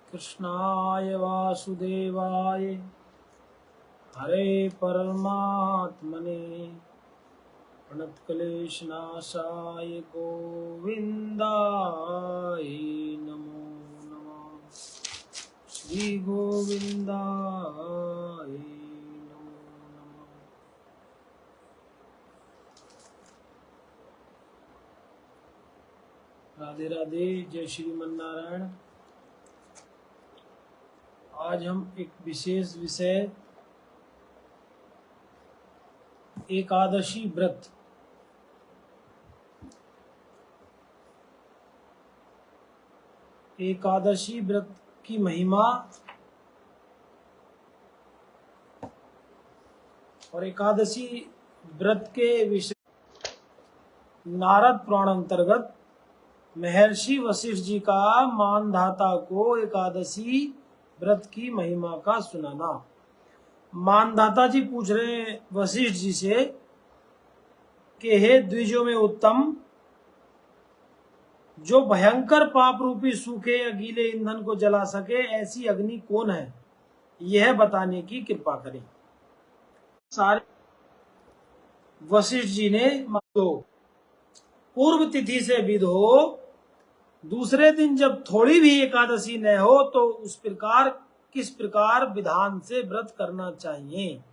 कृष्णाय वासुदेवाय हरे परमात्मने प्रणतक्लेशनाशाय गोविन्दाय नमो नमः। श्री गोविन्दाय नमो नमः। राधे राधे, जय श्रीमन नारायण। आज हम एक विशेष विषय एकादशी व्रत, एकादशी व्रत की महिमा और एकादशी व्रत के विषय नारद पुराण अंतर्गत महर्षि वशिष्ठ जी का मानधाता को एकादशी व्रत की महिमा का सुनाना। मानधाता जी पूछ रहे हैं वशिष्ठ जी से कि हे द्विजों में उत्तम, जो भयंकर पाप रूपी सूखे या गीले ईंधन को जला सके ऐसी अग्नि कौन है, यह बताने की कृपा करें। सारे वशिष्ठ जी ने पूर्व तिथि से विध हो, दूसरे दिन जब थोड़ी भी एकादशी न हो तो उस प्रकार किस प्रकार विधान से व्रत करना चाहिए।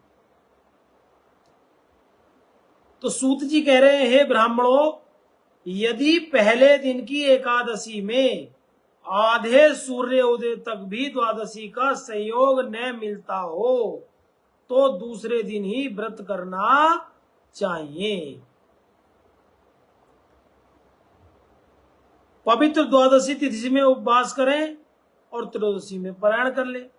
तो सूत जी कह रहे हैं, हे ब्राह्मणों, यदि पहले दिन की एकादशी में आधे सूर्य उदय तक भी द्वादशी का संयोग न मिलता हो तो दूसरे दिन ही व्रत करना चाहिए। पवित्र द्वादशी तिथि में उपवास करें और त्रयोदशी में पारायण कर ले।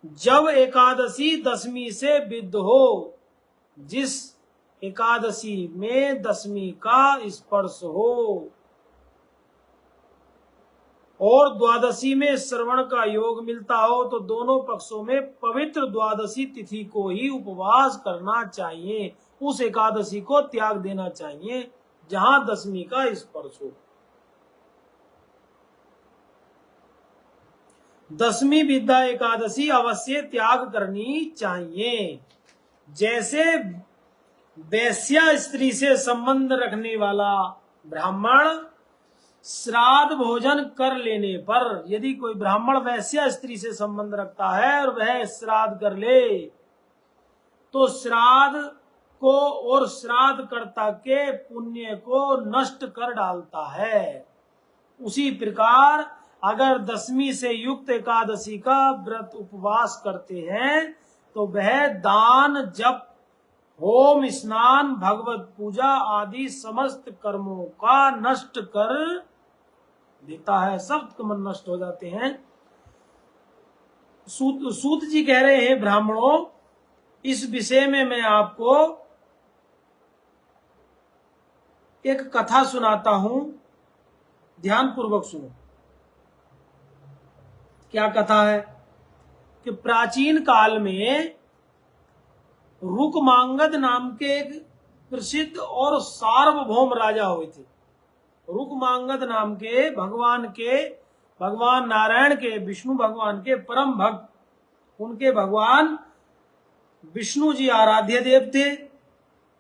जब एकादशी दशमी से विद्ध हो, जिस एकादशी में दशमी का स्पर्श हो और द्वादशी में श्रवण का योग मिलता हो तो दोनों पक्षों में पवित्र द्वादशी तिथि को ही उपवास करना चाहिए। उस एकादशी को त्याग देना चाहिए जहां दशमी का स्पर्श हो। दशमी विद्या एकादशी अवश्य त्याग करनी चाहिए। जैसे वैश्या स्त्री से संबंध रखने वाला ब्राह्मण श्राद्ध भोजन कर लेने पर, यदि कोई ब्राह्मण वैश्या स्त्री से संबंध रखता है और वह श्राद्ध कर ले तो श्राद्ध को और श्राद्ध कर्ता के पुण्य को नष्ट कर डालता है। उसी प्रकार अगर दशमी से युक्त एकादशी का व्रत उपवास करते हैं तो वह दान, जप, होम, स्नान, भगवत पूजा आदि समस्त कर्मों का नष्ट कर देता है। सब कर्म नष्ट हो जाते हैं। सूत जी कह रहे हैं, ब्राह्मणों, इस विषय में मैं आपको एक कथा सुनाता हूं, ध्यान पूर्वक सुनो। क्या कथा है कि प्राचीन काल में रुकमांगद नाम के एक प्रसिद्ध और सार्वभौम राजा हुए थे। रुकमांगद नाम के भगवान नारायण के, विष्णु भगवान के परम भक्त, उनके भगवान विष्णु जी आराध्य देव थे।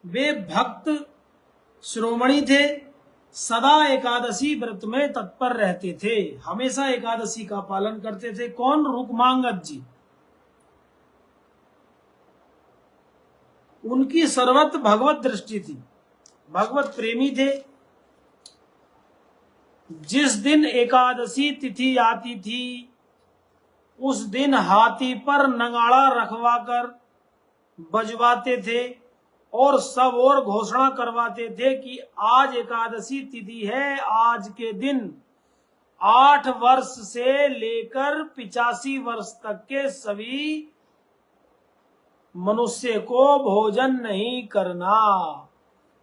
वे भक्त श्रोमणी थे, सदा एकादशी व्रत में तत्पर रहते थे, हमेशा एकादशी का पालन करते थे। कौन? रुकमांगद जी। उनकी सर्वत्र भगवत दृष्टि थी, भगवत प्रेमी थे। जिस दिन एकादशी तिथि आती थी उस दिन हाथी पर नगाड़ा रखवाकर बजवाते थे और सब और घोषणा करवाते थे कि आज एकादशी तिथि है। आज के दिन 8 वर्ष से लेकर 85 वर्ष तक के सभी मनुष्य को भोजन नहीं करना।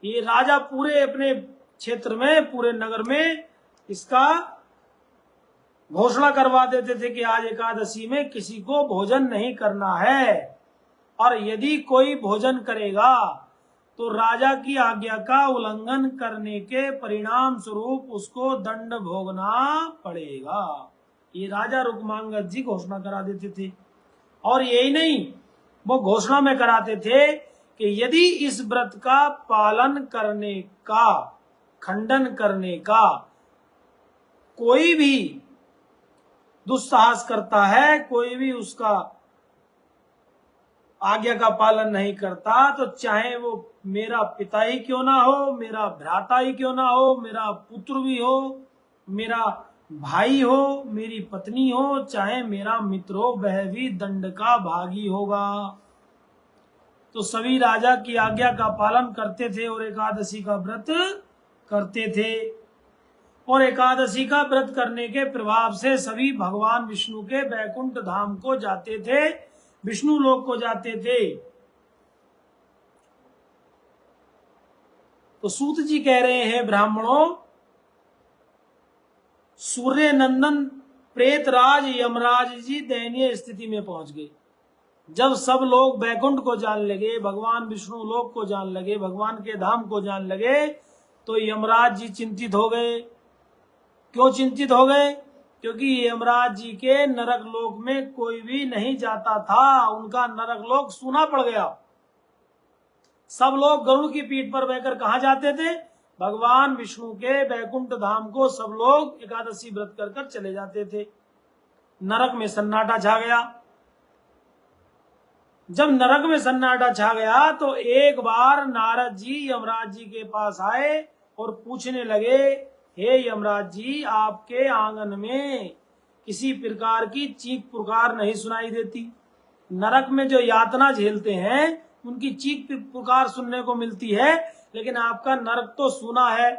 ये राजा पूरे अपने क्षेत्र में, पूरे नगर में इसका घोषणा करवा देते थे कि आज एकादशी में किसी को भोजन नहीं करना है, और यदि कोई भोजन करेगा तो राजा की आज्ञा का उल्लंघन करने के परिणाम स्वरूप उसको दंड भोगना पड़ेगा। ये राजा रुक्मांगद जी घोषणा करा देते थे। और यही नहीं, वो घोषणा में कराते थे कि यदि इस व्रत का पालन करने का, खंडन करने का कोई भी दुस्साहस करता है, कोई भी उसका आज्ञा का पालन नहीं करता, तो चाहे वो मेरा पिता ही क्यों ना हो, मेरा भ्राता ही क्यों ना हो, मेरा पुत्र भी हो, मेरा भाई हो, मेरी पत्नी हो, चाहे मेरा मित्र हो, वह भी दंड का भागी होगा। तो सभी राजा की आज्ञा का पालन करते थे और एकादशी का व्रत करते थे। और एकादशी का व्रत करने के प्रभाव से सभी भगवान विष्णु के वैकुंठ धाम को जाते थे, विष्णु लोक को जाते थे। तो सूत जी कह रहे हैं, ब्राह्मणों, सूर्य नंदन प्रेतराज यमराज जी दयनीय स्थिति में पहुंच गए। जब सब लोग वैकुंठ को जान लगे, भगवान विष्णु लोक को जान लगे, भगवान के धाम को जान लगे, तो यमराज जी चिंतित हो गए। क्यों चिंतित हो गए? क्योंकि यमराज जी के नरक लोक में कोई भी नहीं जाता था, उनका नरक लोक सूना पड़ गया। सब लोग गरुड़ की पीठ पर बहकर कहाँ जाते थे? भगवान विष्णु के वैकुंठ धाम को सब लोग एकादशी व्रत कर कर चले जाते थे। नरक में सन्नाटा छा गया। जब नरक में सन्नाटा छा गया तो एक बार नारद जी यमराज जी के पास आए और पूछने लगे, हे यमराज जी, आपके आंगन में किसी प्रकार की चीख पुकार नहीं सुनाई देती। नरक में जो यातना झेलते हैं उनकी चीख पुकार सुनने को मिलती है, लेकिन आपका नरक तो सूना है,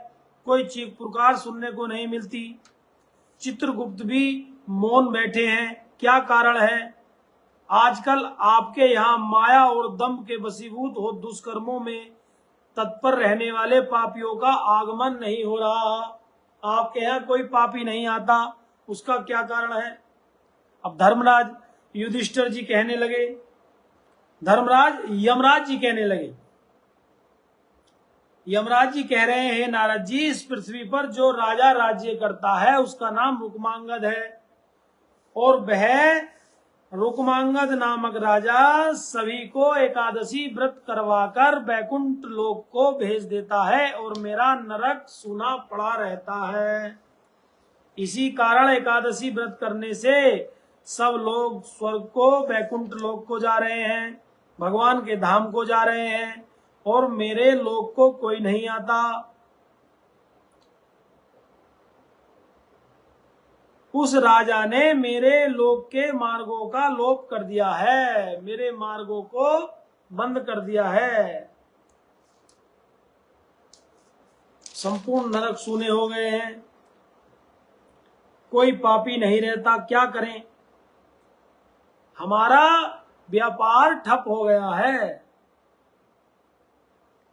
कोई चीख पुकार सुनने को नहीं मिलती। चित्रगुप्त भी मौन बैठे हैं, क्या कारण है? आजकल आपके यहाँ माया और दम के वशीभूत हो दुष्कर्मों में तत्पर रहने वाले पापियों का आगमन नहीं हो रहा। आपके यहाँ कोई पापी नहीं आता, उसका क्या कारण है? अब धर्मराज युधिष्ठिर जी कहने लगे, यमराज जी कहने लगे, यमराज जी कह रहे हैं, नारद जी, इस पृथ्वी पर जो राजा राज्य करता है उसका नाम रुक्मांगद है, और वह रुक्मांगद नामक राजा सभी को एकादशी व्रत करवाकर वैकुंठ लोक को भेज देता है और मेरा नरक सूना पड़ा रहता है। इसी कारण एकादशी व्रत करने से सब लोग स्वर्ग को, वैकुंठ लोक को जा रहे हैं, भगवान के धाम को जा रहे हैं, और मेरे लोक को कोई नहीं आता। उस राजा ने मेरे लोक के मार्गों का लोप कर दिया है, मेरे मार्गों को बंद कर दिया है। संपूर्ण नरक सूने हो गए हैं, कोई पापी नहीं रहता। क्या करें? हमारा व्यापार ठप हो गया है।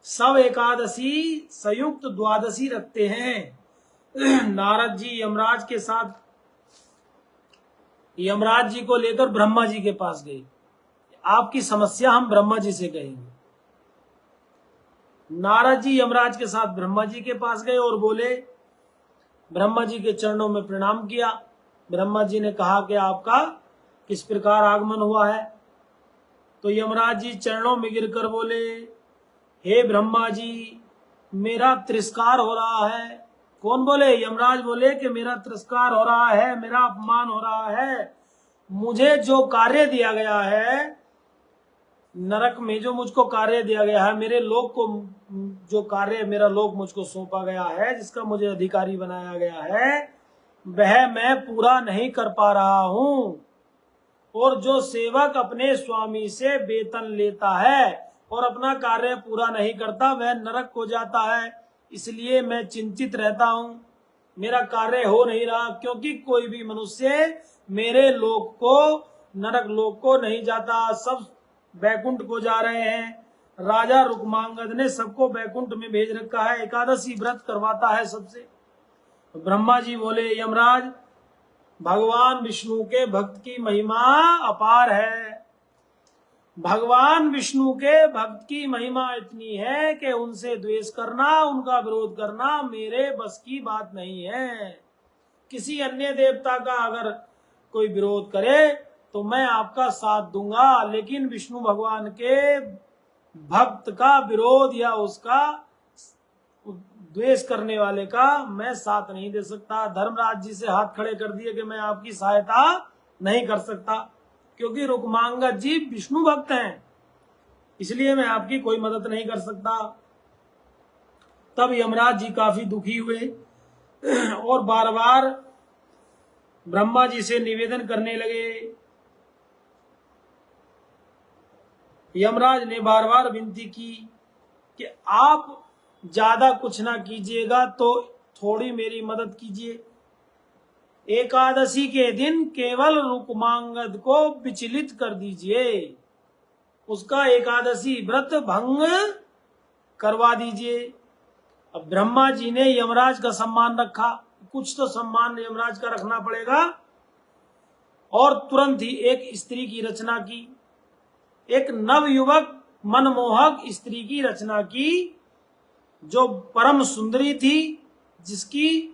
सब एकादशी संयुक्त द्वादशी रखते हैं। नारद जी यमराज के साथ, यमराज जी को लेकर ब्रह्मा जी के पास गए। आपकी समस्या हम ब्रह्मा जी से कहेंगे। नारद जी यमराज के साथ ब्रह्मा जी के पास गए और बोले, ब्रह्मा जी के चरणों में प्रणाम किया। ब्रह्मा जी ने कहा कि आपका किस प्रकार आगमन हुआ है? तो यमराज जी चरणों में गिरकर बोले, हे ब्रह्मा जी, मेरा तिरस्कार हो रहा है। कौन बोले? यमराज बोले कि मेरा तिरस्कार हो रहा है, मेरा अपमान हो रहा है। मुझे जो कार्य दिया गया है, नरक में जो मुझको कार्य दिया गया है, मेरे लोक को जो कार्य मेरा लोक मुझको सौंपा गया है, जिसका मुझे अधिकारी बनाया गया है, वह मैं पूरा नहीं कर पा रहा हूं। और जो सेवक अपने स्वामी से वेतन लेता है और अपना कार्य पूरा नहीं करता, वह नरक को जाता है। इसलिए मैं चिंतित रहता हूं, मेरा कार्य हो नहीं रहा, क्योंकि कोई भी मनुष्य मेरे लोक को, नरक लोक को नहीं जाता, सब वैकुंठ को जा रहे हैं। राजा रुक्मांगद ने सबको वैकुंठ में भेज रखा है, एकादशी व्रत करवाता है सबसे। तो ब्रह्मा जी बोले, यमराज, भगवान विष्णु के भक्त की महिमा अपार है। भगवान विष्णु के भक्त की महिमा इतनी है कि उनसे द्वेष करना, उनका विरोध करना मेरे बस की बात नहीं है। किसी अन्य देवता का अगर कोई विरोध करे तो मैं आपका साथ दूंगा, लेकिन विष्णु भगवान के भक्त का विरोध या उसका द्वेष करने वाले का मैं साथ नहीं दे सकता। धर्मराज जी से हाथ खड़े कर दिए कि मैं आपकी सहायता नहीं कर सकता, क्योंकि रुक्मांगद जी विष्णु भक्त हैं, इसलिए मैं आपकी कोई मदद नहीं कर सकता। तब यमराज जी काफी दुखी हुए और बार बार ब्रह्मा जी से निवेदन करने लगे। यमराज ने बार बार विनती की कि आप ज्यादा कुछ ना कीजिएगा तो थोड़ी मेरी मदद कीजिए। एकादशी के दिन केवल रुक्मांगद को विचलित कर दीजिए, उसका एकादशी व्रत भंग करवा दीजिए। अब ब्रह्मा जी ने यमराज का सम्मान रखा, कुछ तो सम्मान यमराज का रखना पड़ेगा, और तुरंत ही एक स्त्री की रचना की, एक नवयुवक मनमोहक स्त्री की रचना की, जो परम सुंदरी थी, जिसकी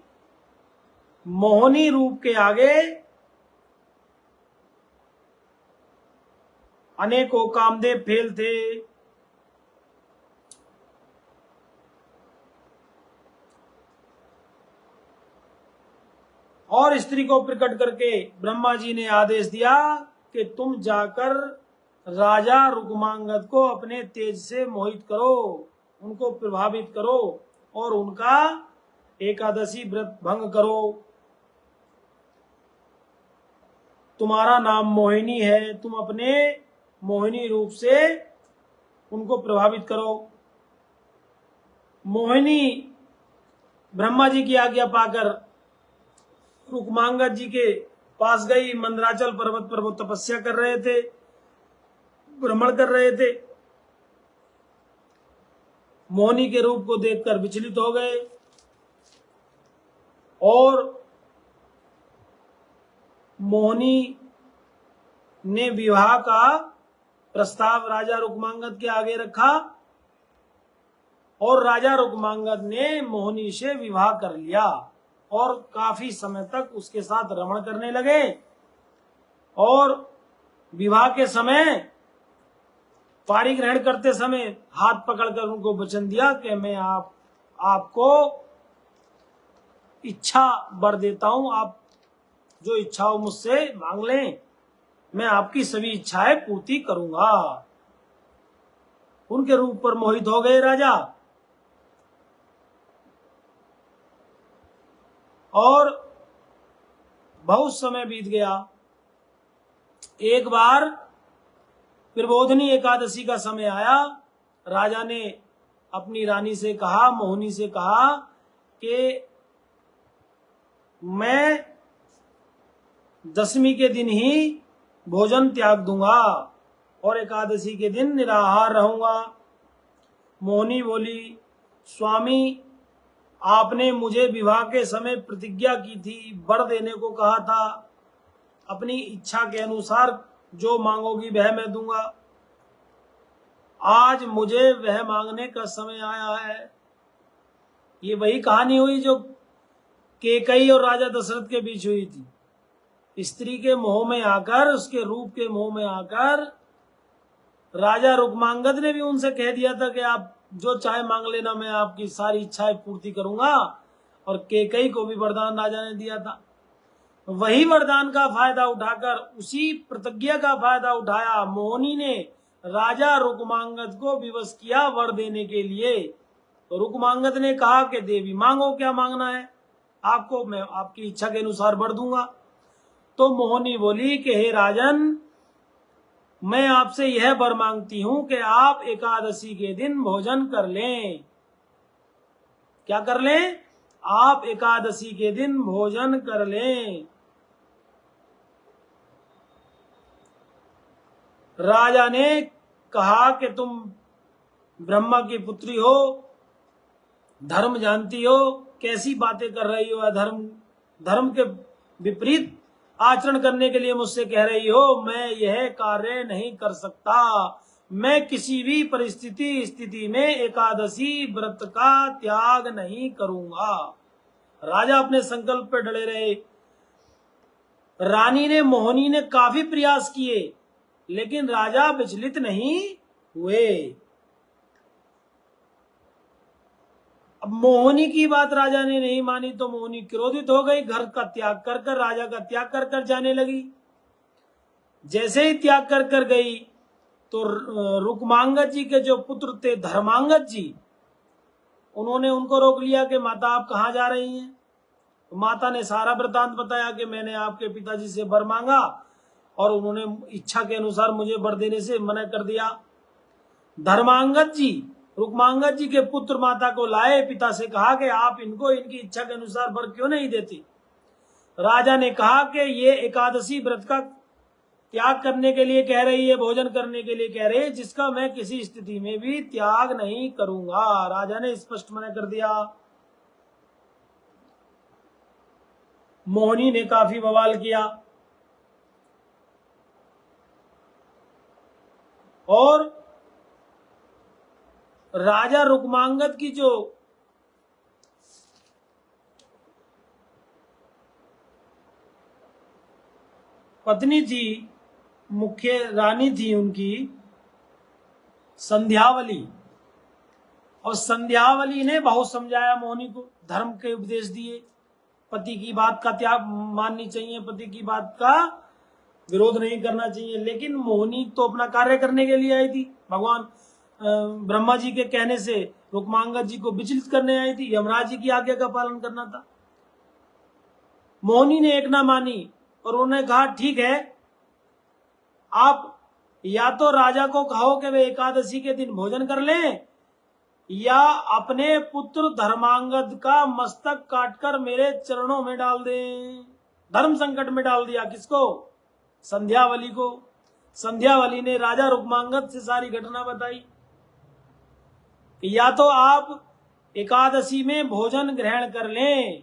मोहनी रूप के आगे अनेकों कामदेव फेल थे। और स्त्री को प्रकट करके ब्रह्मा जी ने आदेश दिया कि तुम जाकर राजा रुक्मांगद को अपने तेज से मोहित करो, उनको प्रभावित करो और उनका एकादशी व्रत भंग करो। तुम्हारा नाम मोहिनी है, तुम अपने मोहिनी रूप से उनको प्रभावित करो। मोहिनी ब्रह्मा जी की आज्ञा पाकर रुक्मांगद जी के पास गई। मंदराचल पर्वत पर वो तपस्या कर रहे थे, भ्रमण कर रहे थे। मोहिनी के रूप को देखकर विचलित हो गए और मोहिनी ने विवाह का प्रस्ताव राजा रुक्मांगद के आगे रखा और राजा रुक्मांगद ने मोहिनी से विवाह कर लिया और काफी समय तक उसके साथ रमण करने लगे। और विवाह के समय, पाणी ग्रहण करते समय हाथ पकड़कर उनको वचन दिया कि मैं आपको इच्छा वर देता हूं, आप जो इच्छा हो मुझसे मांग लें, मैं आपकी सभी इच्छाएं पूर्ति करूंगा। उनके रूप पर मोहित हो गए राजा और बहुत समय बीत गया। एक बार प्रबोधनी एकादशी का समय आया। राजा ने अपनी रानी से कहा, मोहिनी से कहा कि मैं दशमी के दिन ही भोजन त्याग दूंगा और एकादशी के दिन निराहार रहूंगा। मोहिनी बोली, स्वामी आपने मुझे विवाह के समय प्रतिज्ञा की थी, वर देने को कहा था, अपनी इच्छा के अनुसार जो मांगोगी वह मैं दूंगा। आज मुझे वह मांगने का समय आया है। ये वही कहानी हुई जो कैकेयी और राजा दशरथ के बीच हुई थी। स्त्री के मोह में आकर, उसके रूप के मोह में आकर राजा रुक्मांगद ने भी उनसे कह दिया था कि आप जो चाहे मांग लेना, मैं आपकी सारी इच्छाएं पूर्ति करूंगा। और कैकेयी को भी वरदान राजा ने दिया था। वही वरदान का फायदा उठाकर, उसी प्रतिज्ञा का फायदा उठाया मोहिनी ने राजा रुक्मांगद को विवश किया वर देने के लिए। तो रुक्मांगद ने कहा कि देवी मांगो, क्या मांगना है आपको, मैं आपकी इच्छा के अनुसार वर दूंगा। तो मोहिनी बोली कि हे राजन, मैं आपसे यह वर मांगती हूं कि आप एकादशी के दिन भोजन कर लें। क्या कर लें? आप एकादशी के दिन भोजन कर लें। राजा ने कहा कि तुम ब्रह्मा की पुत्री हो, धर्म जानती हो, कैसी बातें कर रही हो, धर्म के विपरीत आचरण करने के लिए मुझसे कह रही हो। मैं यह कार्य नहीं कर सकता। मैं किसी भी स्थिति में एकादशी व्रत का त्याग नहीं करूंगा। राजा अपने संकल्प पर डटे रहे। रानी ने मोहिनी ने काफी प्रयास किए, लेकिन राजा विचलित नहीं हुए। अब मोहिनी की बात राजा ने नहीं मानी तो मोहिनी क्रोधित हो गई, घर का त्याग कर कर, राजा का त्याग कर कर जाने लगी। जैसे ही त्याग कर कर गई तो रुक्मांगद जी के जो पुत्र थे धर्मांगद जी, उन्होंने उनको रोक लिया कि माता आप कहाँ जा रही हैं। तो माता ने सारा वृतांत बताया कि मैंने आपके पिताजी से वर मांगा और उन्होंने इच्छा के अनुसार मुझे वर देने से मना कर दिया। धर्मांगद जी रुक्मांगद जी के पुत्र माता को लाए, पिता से कहा कि आप इनको इनकी इच्छा के अनुसार वर क्यों नहीं देती। राजा ने कहा कि ये एकादशी व्रत का त्याग करने के लिए कह रही है, भोजन करने के लिए कह रही है, जिसका मैं किसी स्थिति में भी त्याग नहीं करूंगा। राजा ने स्पष्ट मना कर दिया। मोहिनी ने काफी बवाल किया और राजा रुक्मांगद की जो पत्नी थी, मुख्य रानी थी उनकी, संध्यावली, और संध्यावली ने बहुत समझाया मोहिनी को, धर्म के उपदेश दिए, पति की बात का त्याग माननी चाहिए, पति की बात का विरोध नहीं करना चाहिए। लेकिन मोहिनी तो अपना कार्य करने के लिए आई थी, भगवान ब्रह्मा जी के कहने से रुक्मांगद जी को विचलित करने आई थी, यमराज जी की आज्ञा का पालन करना था। मोहिनी ने एक ना मानी और उन्होंने कहा ठीक है, आप या तो राजा को कहो कि वे एकादशी के दिन भोजन कर लें, या अपने पुत्र धर्मांगद का मस्तक काटकर मेरे चरणों में डाल दें। धर्म संकट में डाल दिया किसको? संध्यावली को। संध्यावली ने राजा रुक्मांगद से सारी घटना बताई। या तो आप एकादशी में भोजन ग्रहण कर लें,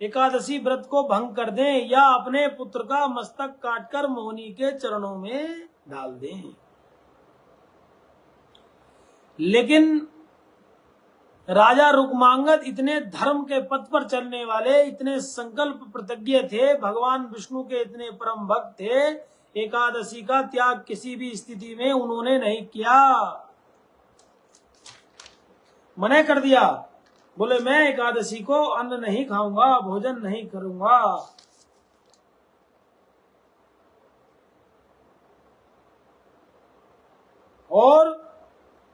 एकादशी व्रत को भंग कर दें, या अपने पुत्र का मस्तक काटकर मोहिनी के चरणों में डाल दें। लेकिन राजा रुक्मांगद इतने धर्म के पथ पर चलने वाले, इतने संकल्प प्रतिज्ञ थे, भगवान विष्णु के इतने परम भक्त थे, एकादशी का त्याग किसी भी स्थिति में उन्होंने नहीं किया, मना कर दिया। बोले मैं एकादशी को अन्न नहीं खाऊंगा, भोजन नहीं करूंगा। और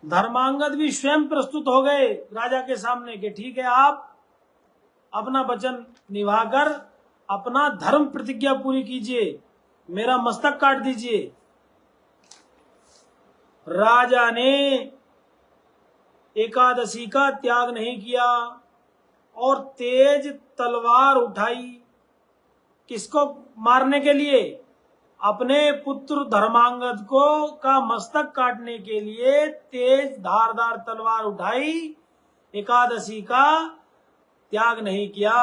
धर्मांगद भी स्वयं प्रस्तुत हो गए राजा के सामने कि ठीक है, आप अपना वचन निभाकर अपना धर्म प्रतिज्ञा पूरी कीजिए, मेरा मस्तक काट दीजिए। राजा ने एकादशी का त्याग नहीं किया और तेज तलवार उठाई। किसको मारने के लिए? अपने पुत्र धर्मांगद को का मस्तक काटने के लिए तेज धारदार तलवार उठाई, एकादशी का त्याग नहीं किया।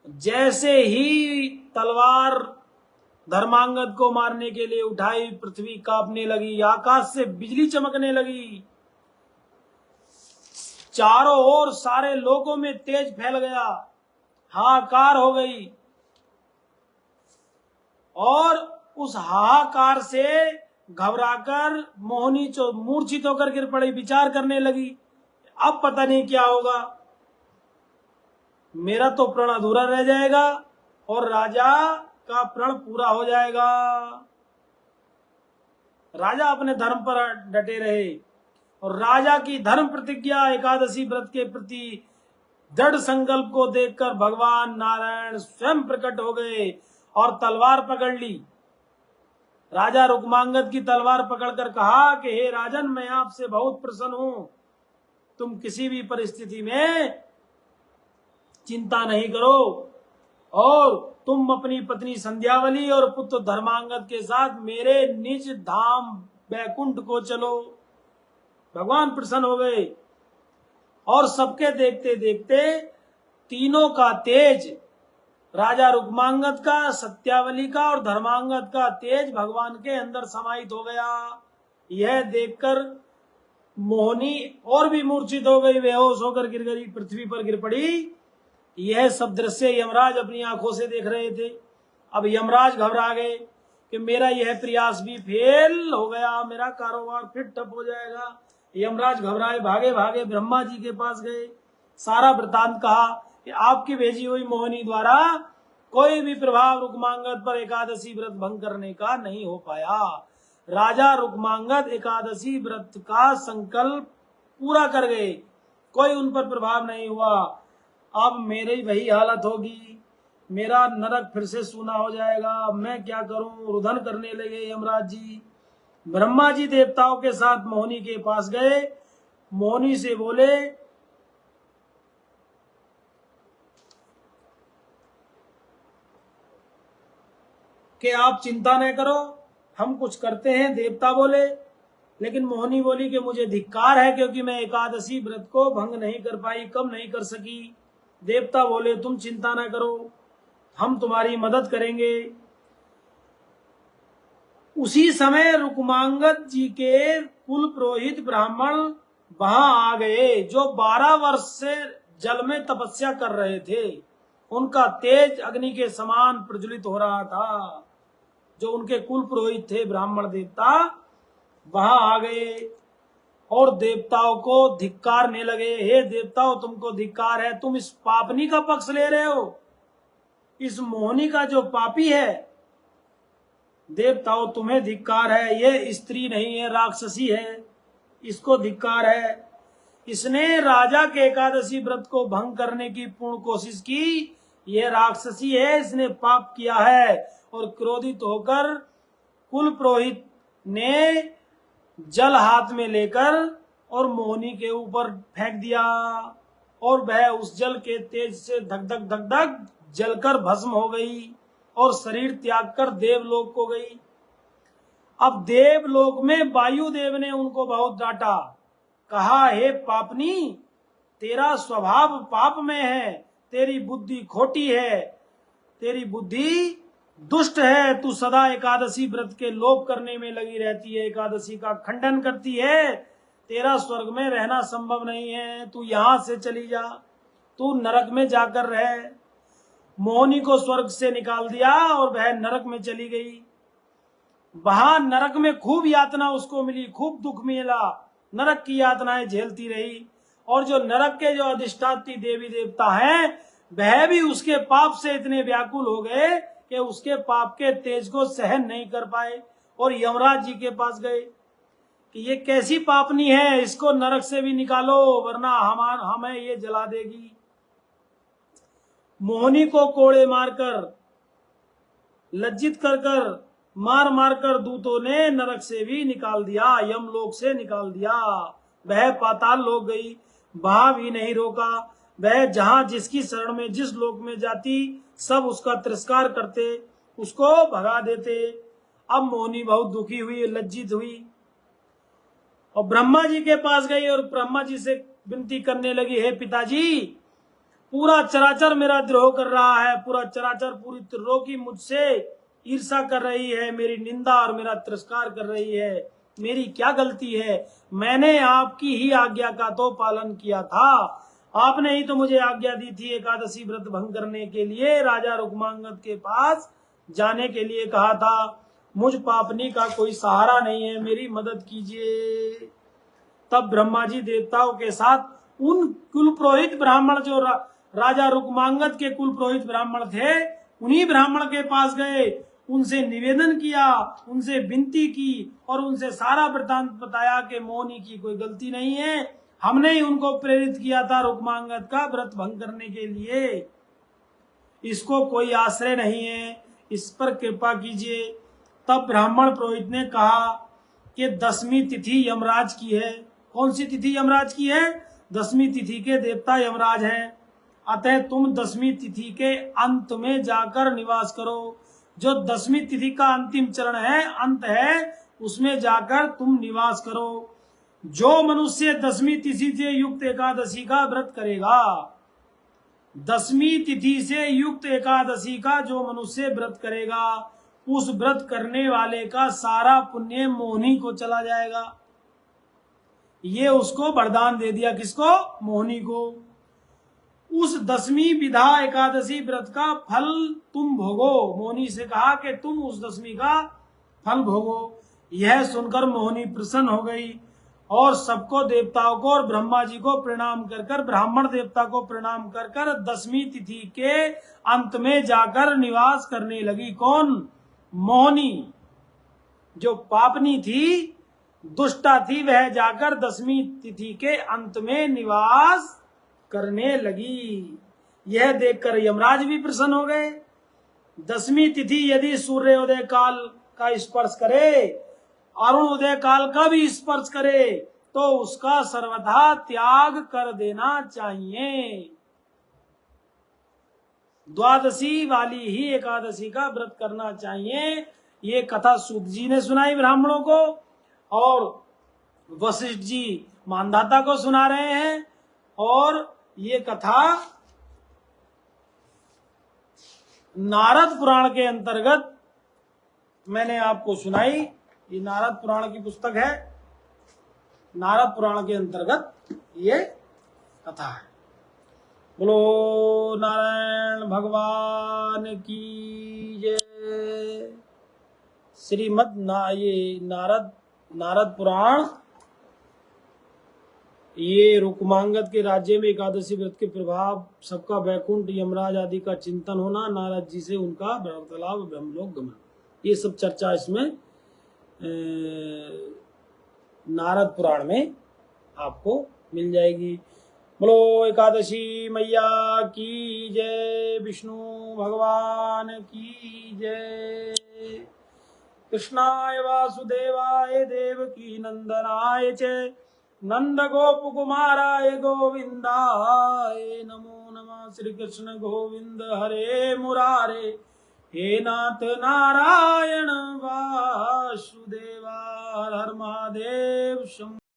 जैसे ही तलवार धर्मांगद को मारने के लिए उठाई, पृथ्वी कांपने लगी, आकाश से बिजली चमकने लगी, चारों ओर सारे लोगों में तेज फैल गया, हाहाकार हो गई। और उस हाहाकार से घबराकर मोहिनी मूर्छित होकर गिर पड़ी, विचार करने लगी, अब पता नहीं क्या होगा, मेरा तो प्रण अधूरा रह जाएगा और राजा का प्रण पूरा हो जाएगा। राजा अपने धर्म पर डटे रहे और राजा की धर्म प्रतिज्ञा एकादशी व्रत के प्रति दृढ़ संकल्प को देखकर भगवान नारायण स्वयं प्रकट हो गए और तलवार पकड़ ली। राजा रुक्मांगद की तलवार पकड़कर कहा कि हे राजन, मैं आपसे बहुत प्रसन्न हूं, तुम किसी भी परिस्थिति में चिंता नहीं करो और तुम अपनी पत्नी संध्यावली और पुत्र धर्मांगद के साथ मेरे निज धाम बैकुंठ को चलो। भगवान प्रसन्न हो गए और सबके देखते देखते तीनों का तेज, राजा रुक्मांगद का, सत्यावली का और धर्मांगद का तेज भगवान के अंदर समाहित हो गया। यह देखकर मोहिनी और भी मूर्छित हो गई, बेहोश होकर गिर गई, पृथ्वी पर गिर पड़ी। यह सब दृश्य यमराज अपनी आंखों से देख रहे थे। अब यमराज घबरा गए कि मेरा यह प्रयास भी फेल हो गया, मेरा कारोबार फिर ठप हो जाएगा। यमराज घबराए, भागे भागे ब्रह्मा जी के पास गए, सारा वृतांत कहा कि आपकी भेजी हुई मोहिनी द्वारा कोई भी प्रभाव रुक्मांगद पर एकादशी व्रत भंग करने का नहीं हो पाया। राजा रुक्मांगद एकादशी व्रत का संकल्प पूरा कर गए, कोई उन पर प्रभाव नहीं हुआ। अब मेरी वही हालत होगी, मेरा नरक फिर से सूना हो जाएगा, मैं क्या करूं? रुदन करने लगे यमराज जी। ब्रह्मा जी देवताओं के साथ मोहिनी के पास गए, मोहिनी से बोले कि आप चिंता न करो, हम कुछ करते हैं। देवता बोले, लेकिन मोहिनी बोली कि मुझे धिक्कार है, क्योंकि मैं एकादशी व्रत को भंग नहीं कर पाई, कब नहीं कर सकी। देवता बोले तुम चिंता न करो, हम तुम्हारी मदद करेंगे। उसी समय रुक्मांगद जी के कुल पुरोहित ब्राह्मण वहां आ गए, जो 12 वर्ष से जल में तपस्या कर रहे थे। उनका तेज अग्नि के समान प्रज्वलित हो रहा था। जो उनके कुल पुरोहित थे ब्राह्मण देवता वहां आ गए और देवताओं को धिक्कारने लगे। हे देवताओं, तुमको धिक्कार है, तुम इस पापनी का पक्ष ले रहे हो, इस मोहिनी का जो पापी है। देवताओं, तुम्हें धिक्कार है, ये स्त्री नहीं है, राक्षसी है, इसको धिक्कार है। इसने राजा के एकादशी व्रत को भंग करने की पूर्ण कोशिश की, ये राक्षसी है, इसने पाप किया है। और क्रोधित होकर कुल पुरोहित ने जल हाथ में लेकर और मोहिनी के ऊपर फेंक दिया, और वह उस जल के तेज से धक धक धक धक जलकर भस्म हो गई और शरीर त्याग कर देवलोक को गई। अब देवलोक में वायुदेव ने उनको बहुत डांटा, कहा हे पापनी, तेरा स्वभाव पाप में है, तेरी बुद्धि खोटी है, तेरी बुद्धि दुष्ट है, तू सदा एकादशी व्रत के लोप करने में लगी रहती है, एकादशी का खंडन करती है, तेरा स्वर्ग में रहना संभव नहीं है, तू यहां से चली जा, तू नरक में जाकर रह। मोहिनी को स्वर्ग से निकाल दिया और वह नरक में चली गई। वहां नरक में खूब यातना उसको मिली, खूब दुख मिला, नरक की यातनाएं झेलती रही। और जो नरक के जो अधिष्ठात्री देवी देवता हैं, वह भी उसके पाप से इतने व्याकुल हो गए कि उसके पाप के तेज को सहन नहीं कर पाए और यमराज जी के पास गए कि ये कैसी पापनी है, इसको नरक से भी निकालो, वरना हमें ये जला देगी। मोहिनी को कोड़े मारकर, लज्जित कर मार मारकर दूतों ने नरक से भी निकाल दिया, यमलोक से निकाल दिया। वह पाताल लोक गई, वहां भी नहीं रोका। वह जहां जिसकी शरण में जिस लोक में जाती, सब उसका तिरस्कार करते, उसको भगा देते। अब मोहिनी बहुत दुखी हुई, लज्जित हुई और ब्रह्मा जी के पास गई और ब्रह्मा जी से विनती करने लगी, हे पिताजी, पूरा चराचर मेरा द्रोह कर रहा है, पूरा चराचर, पूरी त्रिलोकी मुझसे ईर्षा कर रही है, मेरी निंदा और मेरा तिरस्कार कर रही है, मेरी क्या गलती है? मैंने आपकी ही आज्ञा का तो पालन किया था, आपने ही तो मुझे आज्ञा दी थी एकादशी व्रत भंग करने के लिए, राजा रुक्मांगद के पास जाने के लिए कहा था। मुझ पापनी का कोई सहारा नहीं है, मेरी मदद कीजिए। तब ब्रह्मा जी देवताओं के साथ उन कुल पुरोहित ब्राह्मण, जो राजा रुक्मांगद के कुल पुरोहित ब्राह्मण थे, उन्हीं ब्राह्मण के पास गए, उनसे निवेदन किया, उनसे विनती की और उनसे सारा वृत्तांत बताया कि मोहिनी की कोई गलती नहीं है, हमने ही उनको प्रेरित किया था रुक्मांगद का व्रत भंग करने के लिए, इसको कोई आश्रय नहीं है, इस पर कृपा कीजिए। तब ब्राह्मण पुरोहित ने कहा कि 10वीं तिथि यमराज की है। कौन सी तिथि यमराज की है? 10वीं तिथि के देवता यमराज हैं, अतः तुम 10वीं तिथि के अंत में जाकर निवास करो। जो 10वीं तिथि का अंतिम चरण है, अंत है, उसमें जाकर तुम निवास करो। जो मनुष्य 10वीं तिथि से युक्त एकादशी का व्रत करेगा, 10वीं तिथि से युक्त एकादशी का जो मनुष्य व्रत करेगा, उस व्रत करने वाले का सारा पुण्य मोहिनी को चला जाएगा। ये उसको वरदान दे दिया, किसको? मोहिनी को। उस 10वीं विधा एकादशी व्रत का फल तुम भोगो। मोहिनी से कहा कि तुम उस 10वीं का फल भोगो। यह सुनकर मोहिनी प्रसन्न हो गई और सबको, देवताओं को और ब्रह्मा जी को प्रणाम कर कर, ब्राह्मण देवता को प्रणाम कर कर 10वीं तिथि के अंत में जाकर निवास करने लगी। कौन? मोहिनी। जो पापनी थी, दुष्टा थी, वह जाकर 10वीं तिथि के अंत में निवास करने लगी। यह देखकर यमराज भी प्रसन्न हो गए। 10वीं तिथि यदि सूर्योदय काल का स्पर्श करे, अरुण उदय काल का भी स्पर्श करे, तो उसका सर्वथा त्याग कर देना चाहिए। द्वादशी वाली ही एकादशी का व्रत करना चाहिए। ये कथा सूत जी ने सुनाई ब्राह्मणों को, और वशिष्ठ जी मानधाता को सुना रहे हैं। और ये कथा नारद पुराण के अंतर्गत मैंने आपको सुनाई। ये नारद पुराण की पुस्तक है। नारद पुराण के अंतर्गत ये कथा है। बोलो नारायण भगवान की जय। ये नारद पुराण, ये रुक्मांगद के राज्य में एकादशी व्रत के प्रभाव, सबका वैकुंठ यमराज आदि का चिंतन होना, नारद जी से उनका वार्तालाप, ब्रह्मलोक गमन, ये सब चर्चा इसमें नारद पुराण में आपको मिल जाएगी। बोलो एकादशी मैया की जय। विष्णु भगवान की जय। कृष्णाय वासुदेवाय देवकी नंदनाय च नंद गोप कुमाराय गोविंदाय नमो नमः। श्री कृष्ण गोविंद हरे मुरारे, हे नाथ नारायण वासुदेवा। हर महादेव शंभो।